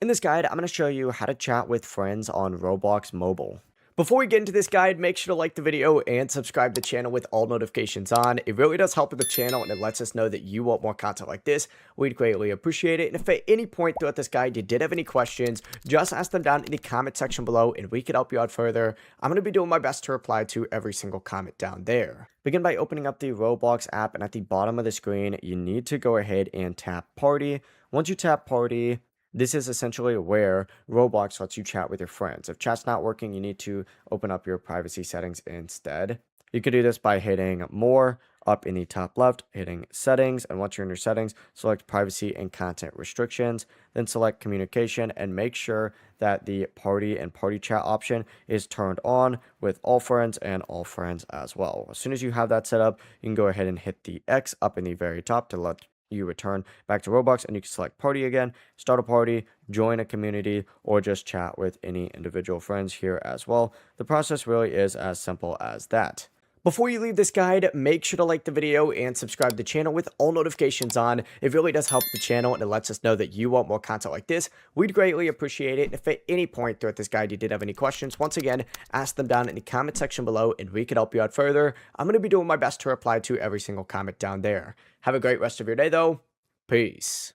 In this guide, I'm going to show you how to chat with friends on Roblox Mobile. Before we get into this guide, make sure to like the video and subscribe to the channel with all notifications on. It really does help with the channel and it lets us know that you want more content like this. We'd greatly appreciate it. And if at any point throughout this guide you did have any questions, just ask them down in the comment section below and we could help you out further. I'm going to be doing my best to reply to every single comment down there. Begin by opening up the Roblox app, and at the bottom of the screen, you need to go ahead and tap Party. Once you tap Party, this is essentially where Roblox lets you chat with your friends. If chat's not working, you need to open up your privacy settings instead. You could do this by hitting More up in the top left, hitting Settings, and once you're in your settings, select Privacy and Content Restrictions, then select Communication, and make sure that the Party and Party Chat option is turned on with all friends and all friends as well. As soon as you have that set up, you can go ahead and hit the X up in the very top to let you return back to Roblox, and you can select party again, start a party, join a community, or just chat with any individual friends here as well. The process really is as simple as that. Before you leave this guide, make sure to like the video and subscribe to the channel with all notifications on. It really does help the channel and it lets us know that you want more content like this. We'd greatly appreciate it. And if at any point throughout this guide you did have any questions, once again, ask them down in the comment section below and we could help you out further. I'm going to be doing my best to reply to every single comment down there. Have a great rest of your day though. Peace.